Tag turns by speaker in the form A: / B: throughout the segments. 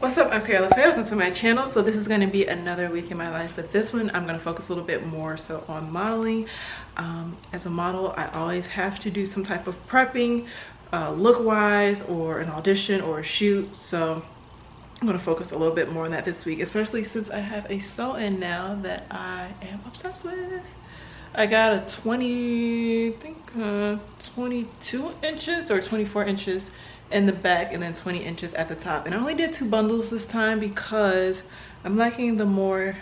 A: What's up, I'm Sierra LaFay. Welcome to my channel. So this is going to be another week in my life, but this one I'm going to focus a little bit more so on modeling. As a model, I always have to do some type of prepping, look wise, or an audition or a shoot. So I'm going to focus a little bit more on that this week, especially since I have a sew-in now that I am obsessed with. I got a 22 inches or 24 inches in the back and then 20 inches at the top, and I only did 2 bundles this time because I'm liking the more,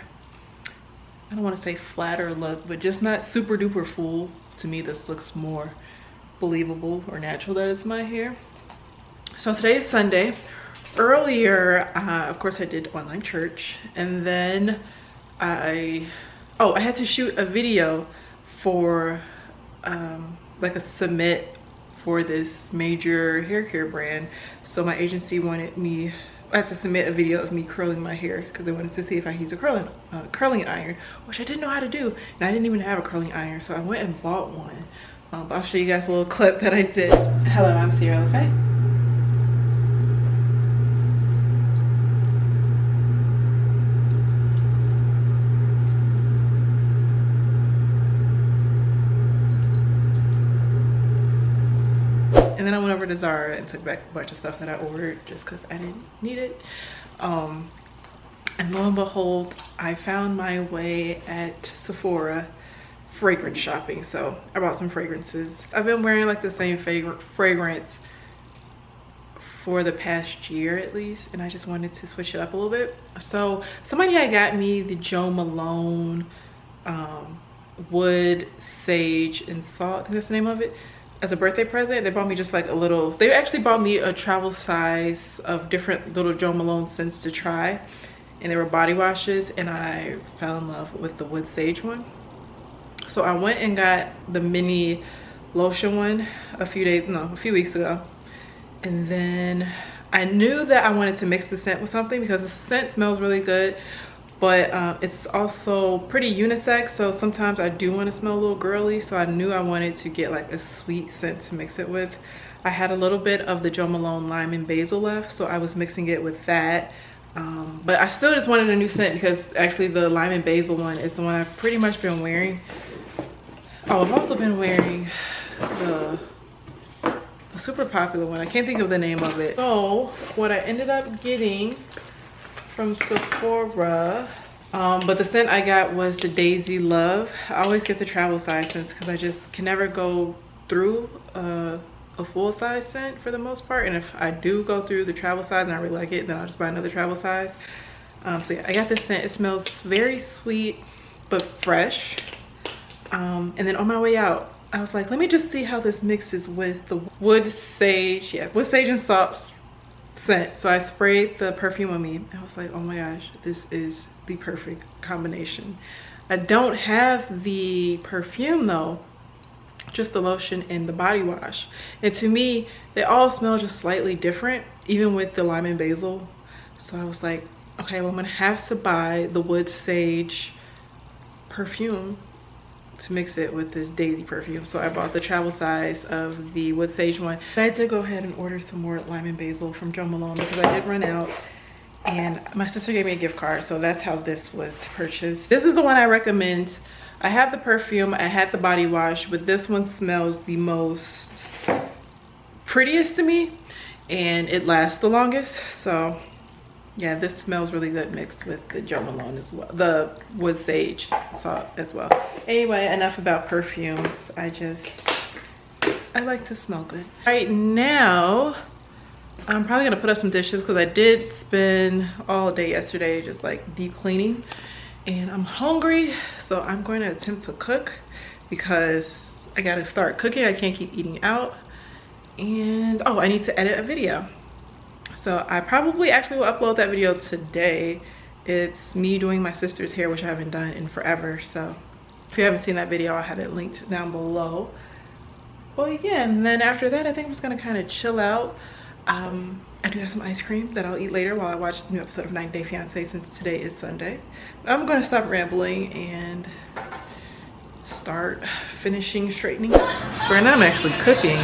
A: I don't want to say flatter look, but just not super duper full. To me, this looks more believable or natural that it's my hair. So today is Sunday. Earlier, of course, I did online church, and then I had to shoot a video for like a submit for this major hair care brand. So my agency wanted me, I had to submit a video of me curling my hair because they wanted to see if I use a curling iron, which I didn't know how to do, and I didn't even have a curling iron, so I went and bought one. But I'll show you guys a little clip that I did. Hello, I'm Sierra LaFay. And then I went over to Zara and took back a bunch of stuff that I ordered just because I didn't need it. And lo and behold, I found my way at Sephora fragrance shopping. So I bought some fragrances. I've been wearing like the same fragrance for the past year at least, and I just wanted to switch it up a little bit. So somebody had got me the Jo Malone Wood, Sage, and Salt, I think that's the name of it, as a birthday present. They bought me just like a little, they actually bought me a travel size of different little Jo Malone scents to try, and they were body washes, and I fell in love with the Wood Sage one. So I went and got the mini lotion one a few weeks ago, and then I knew that I wanted to mix the scent with something because the scent smells really good, but it's also pretty unisex, so sometimes I do want to smell a little girly. So I knew I wanted to get like a sweet scent to mix it with. I had a little bit of the Jo Malone Lime and Basil left, so I was mixing it with that. But I still just wanted a new scent because actually the Lime and Basil one is the one I've pretty much been wearing. Oh, I've also been wearing the super popular one. I can't think of the name of it. So what I ended up getting from Sephora, but the scent I got was the Daisy Love. I always get the travel size scents because I just can never go through a full size scent for the most part, and if I do go through the travel size and I really like it, then I'll just buy another travel size. So yeah, I got this scent. It smells very sweet but fresh. And then on my way out, I was like, let me just see how this mixes with the Wood Sage, Wood Sage and Salt scent. So I sprayed the perfume on me. I was like, oh my gosh, this is the perfect combination. I don't have the perfume though, just the lotion and the body wash. And to me, they all smell just slightly different, even with the Lime and Basil. So I was like, okay, well, I'm gonna have to buy the Wood Sage perfume to mix it with this Daisy perfume. So I bought the travel size of the Wood Sage one. I had to go ahead and order some more Lime and Basil from Jo Malone because I did run out, and my sister gave me a gift card, so that's how this was purchased. This is the one I recommend. I have the perfume, I had the body wash, but this one smells the most prettiest to me, and it lasts the longest. So yeah, this smells really good mixed with the Jo Malone as well, the Wood Sage Salt as well. Anyway, enough about perfumes. I like to smell good. Right now, I'm probably gonna put up some dishes because I did spend all day yesterday just like deep cleaning, and I'm hungry. So I'm going to attempt to cook because I gotta start cooking. I can't keep eating out. And oh, I need to edit a video. So I probably actually will upload that video today. It's me doing my sister's hair, which I haven't done in forever. So if you haven't seen that video, I'll have it linked down below. But yeah, and then after that, I think I'm just gonna kind of chill out. I do have some ice cream that I'll eat later while I watch the new episode of 90 Day Fiancé, since today is Sunday. I'm gonna stop rambling and start finishing straightening. So right now I'm actually cooking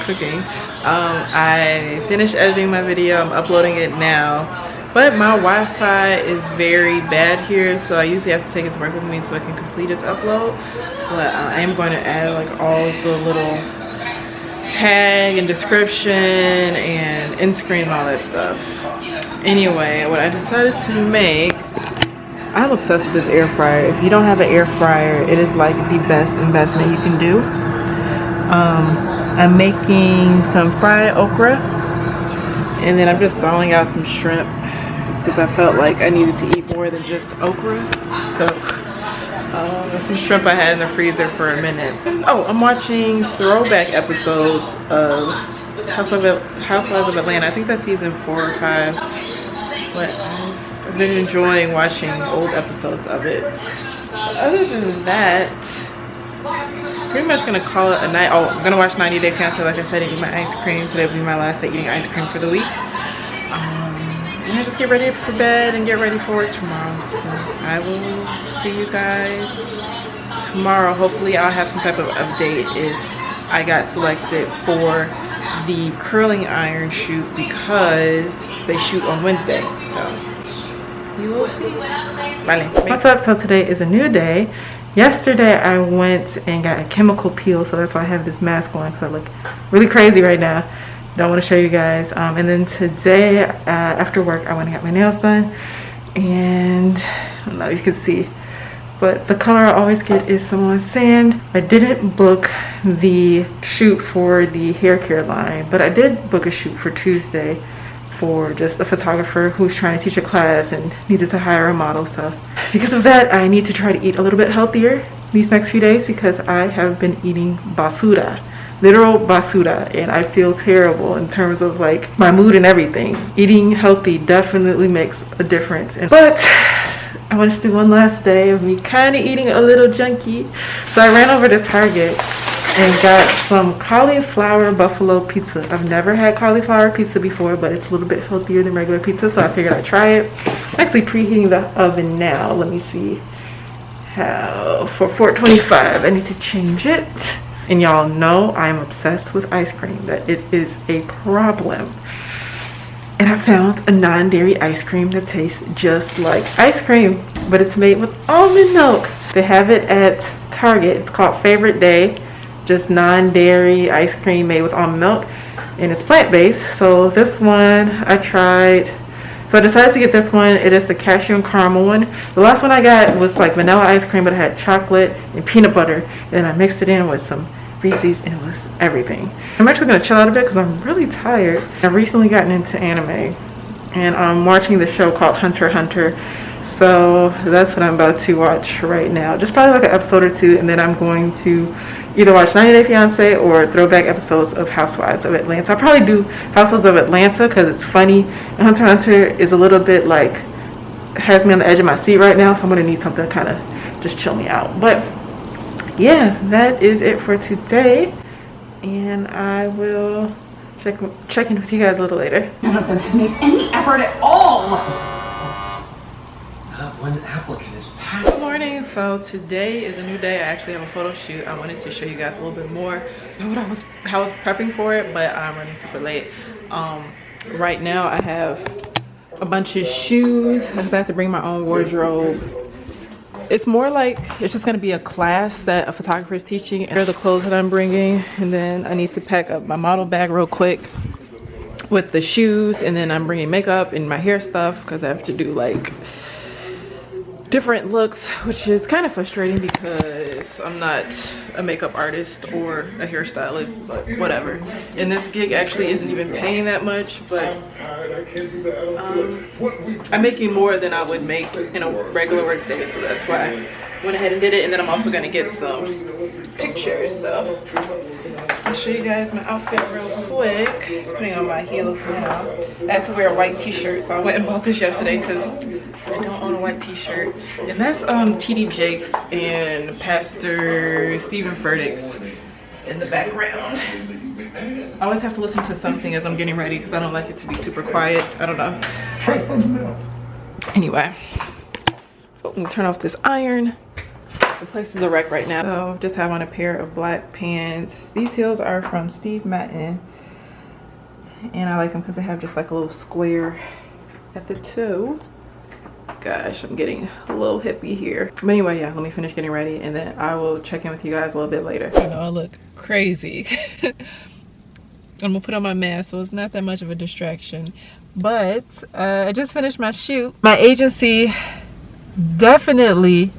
A: cooking. I finished editing my video. I'm uploading it now. But my Wi-Fi is very bad here, so I usually have to take it to work with me so I can complete its upload. But I am going to add like all the little tag and description and end screen and all that stuff. Anyway, what I decided to make, I'm obsessed with this air fryer. If you don't have an air fryer, it is like the best investment you can do. I'm making some fried okra, and then I'm just throwing out some shrimp because I felt like I needed to eat more than just okra. So some shrimp I had in the freezer for a minute. Oh, I'm watching throwback episodes of Housewives of Atlanta. I think that's season 4 or 5. But I've been enjoying watching old episodes of it. Other than that, pretty much gonna call it a night. Oh, I'm gonna watch 90 Day Fiancé, like I said, and eat my ice cream. Today will be my last day eating ice cream for the week. And I just get ready for bed and get ready for work tomorrow. So I will see you guys tomorrow. Hopefully I'll have some type of update if I got selected for the curling iron shoot, because they shoot on Wednesday. So you will see. Bye. What's up? So today is a new day. Yesterday I went and got a chemical peel, so that's why I have this mask on, because I look really crazy right now. Don't want to show you guys. And then today after work I went and got my nails done, and I don't know, you can see, but the color I always get is Samoan Sand. I didn't book the shoot for the hair care line, but I did book a shoot for Tuesday for just a photographer who's trying to teach a class and needed to hire a model. So because of that, I need to try to eat a little bit healthier these next few days, because I have been eating basura, literal basura, and I feel terrible in terms of like my mood and everything. Eating healthy definitely makes a difference. But I want to do one last day of me kind of eating a little junky. So I ran over to Target and got some cauliflower buffalo pizza. I've never had cauliflower pizza before, but it's a little bit healthier than regular pizza, so I figured I'd try it. I'm actually preheating the oven now. Let me see how, for 425. I need to change it. And y'all know I'm obsessed with ice cream, that it is a problem. And I found a non-dairy ice cream that tastes just like ice cream, but it's made with almond milk. They have it at Target. It's called Favorite Day. Just non-dairy ice cream made with almond milk, and it's plant-based. So this one I tried. So I decided to get this one. It is the cashew and caramel one. The last one I got was like vanilla ice cream, but it had chocolate and peanut butter. And I mixed it in with some Reese's, and it was everything. I'm actually gonna chill out a bit because I'm really tired. I've recently gotten into anime, and I'm watching the show called Hunter x Hunter. So that's what I'm about to watch right now. Just probably like an episode or two, and then I'm going to either watch 90 Day Fiancé or throwback episodes of Housewives of Atlanta. I'll probably do Housewives of Atlanta because it's funny. And Hunter x Hunter is a little bit like, has me on the edge of my seat right now, so I'm gonna need something to kind of just chill me out. But yeah, that is it for today, and I will check in with you guys a little later.
B: None of them have made any effort at all. When an applicant is passed.
A: Good morning. So today is a new day. I actually have a photo shoot. I wanted to show you guys a little bit more about how I was prepping for it, but I'm running super late. Right now I have a bunch of shoes. I just have to bring my own wardrobe. It's more like it's just gonna be a class that a photographer is teaching, and they're the clothes that I'm bringing. And then I need to pack up my model bag real quick with the shoes, and then I'm bringing makeup and my hair stuff because I have to do like different looks, which is kind of frustrating because I'm not a makeup artist or a hairstylist, but whatever. And this gig actually isn't even paying that much, but I'm making more than I would make in a regular work day, so that's why I went ahead and did it. And then I'm also gonna get some pictures, so I'll show you guys my outfit real quick. Putting on my heels now. I had to wear a white t-shirt, so I went and bought this yesterday because I don't own a white t-shirt. And that's TD Jakes and Pastor Stephen Furtick's in the background. I always have to listen to something as I'm getting ready because I don't like it to be super quiet. I don't know. Anyway, I'm gonna turn off this iron. The place is a wreck right now. So just have on a pair of black pants. These heels are from Steve Madden, and I like them because they have just like a little square at the toe. Gosh, I'm getting a little hippie here. But anyway, yeah, let me finish getting ready and then I will check in with you guys a little bit later. I know I look crazy. I'm gonna put on my mask so it's not that much of a distraction. But I just finished my shoot. My agency definitely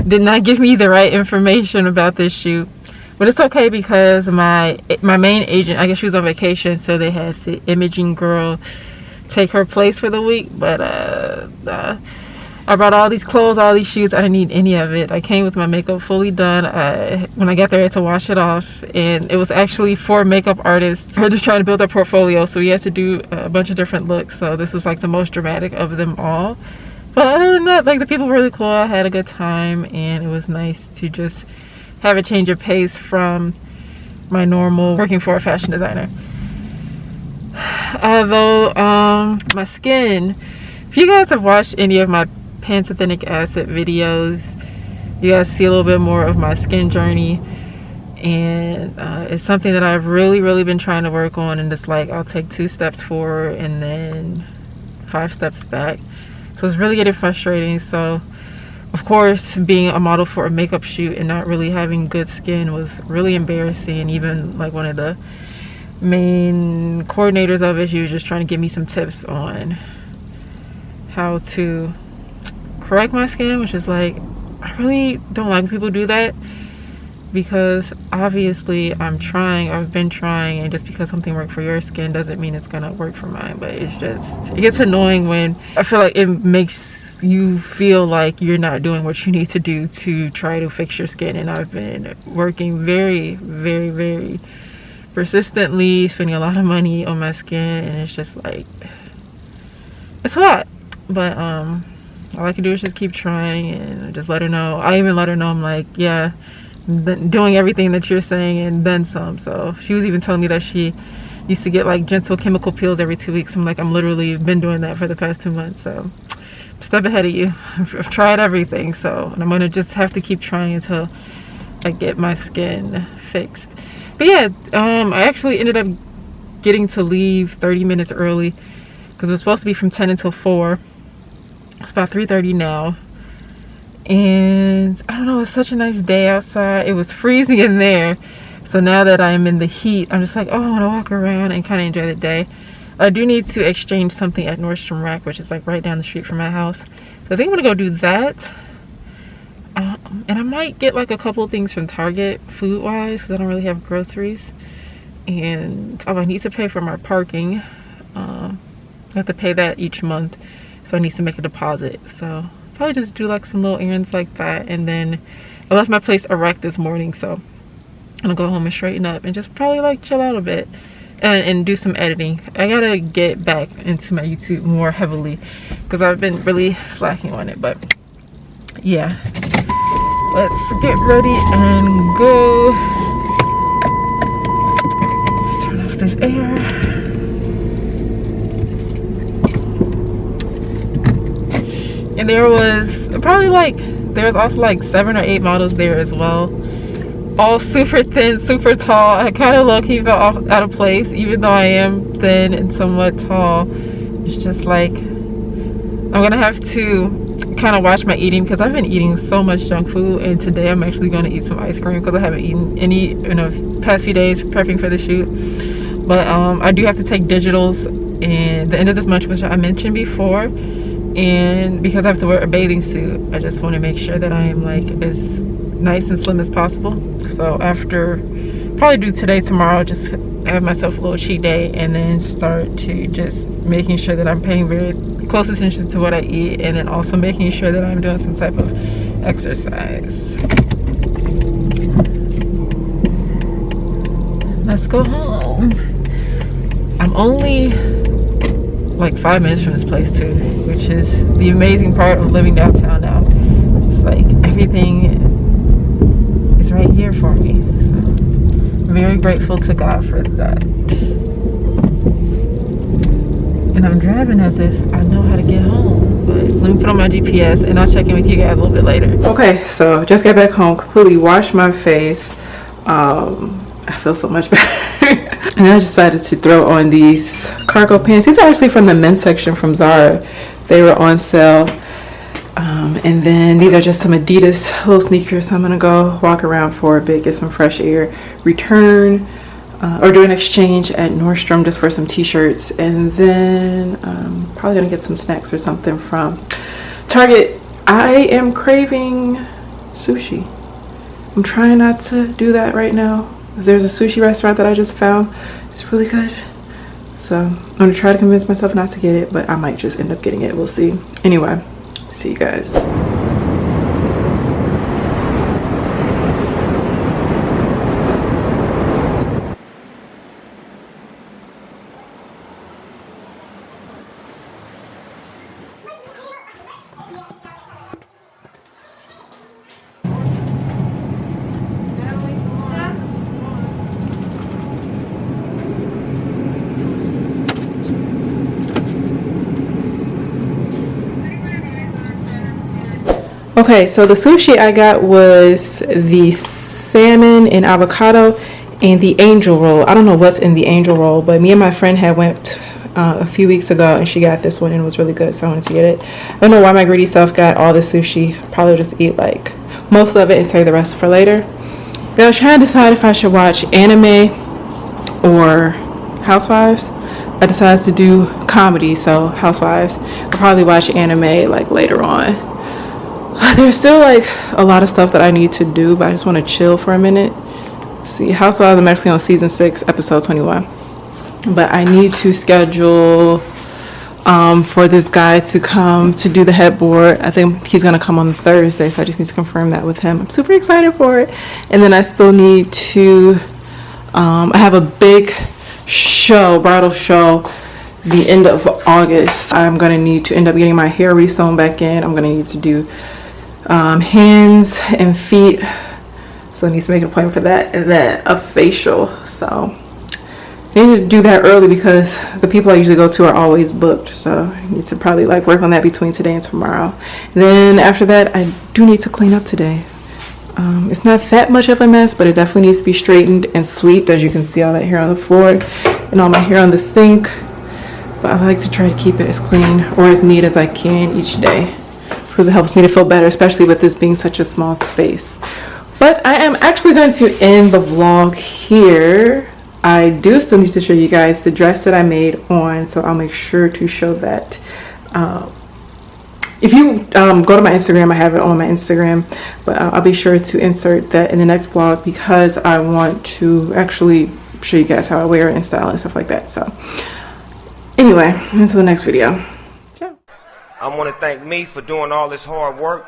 A: did not give me the right information about this shoot. But it's okay because my main agent, I guess she was on vacation, so they had the imaging girl take her place for the week. But I brought all these clothes, all these shoots. I didn't need any of it. I came with my makeup fully done. When I got there, I had to wash it off, and it was actually for makeup artists. We're just trying to build our portfolio, so we had to do a bunch of different looks. So this was like the most dramatic of them all. But other than that, like, the people were really cool. I had a good time, and it was nice to just have a change of pace from my normal working for a fashion designer. Although my skin, if you guys have watched any of my pantothenic acid videos, you guys see a little bit more of my skin journey, and it's something that I've really been trying to work on. And it's like I'll take 2 steps forward and then 5 steps back, so it's really getting frustrating. So of course, being a model for a makeup shoot and not really having good skin was really embarrassing. Even like one of the main coordinators of it, she was just trying to give me some tips on how to correct my skin, which is like, I really don't like when people do that, because obviously I've been trying, and just because something worked for your skin doesn't mean it's gonna work for mine. But it's just, it gets annoying when I feel like it makes you feel like you're not doing what you need to do to try to fix your skin. And I've been working very persistently, spending a lot of money on my skin, and it's just like, it's a lot. But all I can do is just keep trying and just let her know. I even let her know, I'm like, yeah, I'm doing everything that you're saying and then some. So she was even telling me that she used to get like gentle chemical peels every 2 weeks. I'm like, I'm literally been doing that for the past 2 months. So step ahead of you. I've tried everything, so, and I'm gonna just have to keep trying until I get my skin fixed. But yeah, I actually ended up getting to leave 30 minutes early because it was supposed to be from 10 until 4. It's about 3:30 now, and I don't know, it's such a nice day outside. It was freezing in there, so now that I'm in the heat, I'm just like, oh, I want to walk around and kind of enjoy the day. I do need to exchange something at Nordstrom Rack, which is like right down the street from my house. So I think I'm gonna go do that. And I might get like a couple things from Target food wise, because I don't really have groceries. And I need to pay for my parking. I have to pay that each month, so I need to make a deposit. So probably just do like some little errands like that. And then I left my place a wreck this morning, so I'm gonna go home and straighten up and just probably like chill out a bit. And do some editing. I gotta get back into my YouTube more heavily because I've been really slacking on it. But yeah, let's get ready and go. Let's turn off this air. And there was also like 7 or 8 models there as well. All super thin, super tall. I kind of low-key felt out of place, even though I am thin and somewhat tall. It's just like, I'm gonna have to kind of watch my eating because I've been eating so much junk food, and today I'm actually going to eat some ice cream because I haven't eaten any in the past few days prepping for the shoot. But I do have to take digitals in the end of this month, which I mentioned before, and because I have to wear a bathing suit, I just want to make sure that I am like as nice and slim as possible. So after, probably do today, tomorrow, just have myself a little cheat day, and then start to just making sure that I'm paying very close attention to what I eat, and then also making sure that I'm doing some type of exercise. Let's go home. I'm only like 5 minutes from this place too, which is the amazing part of living downtown now. Just like everything right here for me. So I'm very grateful to God for that. And I'm driving as if I know how to get home. Let me put on my GPS and I'll check in with you guys a little bit later. Okay, so just got back home, completely washed my face. I feel so much better. And I decided to throw on these cargo pants. These are actually from the men's section from Zara. They were on sale. And then these are just some ADIDAS little sneakers. So I'm gonna go walk around for a bit, get some fresh air, return or do an exchange at Nordstrom just for some t-shirts, and then probably gonna get some snacks or something from Target. I am craving sushi. I'm trying not to do that right now. There's a sushi restaurant that I just found. It's really good. So I'm gonna try to convince myself not to get it, but I might just end up getting it. We'll see. Anyway, see you guys. Okay, so the sushi I got was the salmon and avocado and the angel roll. I don't know what's in the angel roll, but me and my friend had went a few weeks ago and she got this one and it was really good, so I wanted to get it. I don't know why my greedy self got all the sushi. Probably just eat like most of it and save the rest for later. But I was trying to decide if I should watch anime or Housewives. I decided to do comedy, so Housewives. I'll probably watch anime like later on. There's still like a lot of stuff that I need to do, but I just want to chill for a minute. See, Housewives, I'm actually on season 6, episode 21. But I need to schedule for this guy to come to do the headboard. I think he's going to come on Thursday, so I just need to confirm that with him. I'm super excited for it. And then I still need to, I have a big show, bridal show, the end of August. I'm going to need to end up getting my hair re-sewn back in. I'm going to need to do hands and feet, so I need to make an appointment for that, and then a facial. So I need to do that early because the people I usually go to are always booked, so I need to probably like work on that between today and tomorrow. And then after that, I do need to clean up today. It's not that much of a mess, but it definitely needs to be straightened and swept. As you can see, all that hair on the floor and all my hair on the sink. But I like to try to keep it as clean or as neat as I can each day, because it helps me to feel better, especially with this being such a small space. But I am actually going to end the vlog here. I do still need to show you guys the dress that I made on, so I'll make sure to show that. If you go to my Instagram, I have it on my Instagram, but I'll be sure to insert that in the next vlog because I want to actually show you guys how I wear it and style and stuff like that. So anyway, until the next video. Ciao.
C: I want to thank me for doing all this hard work.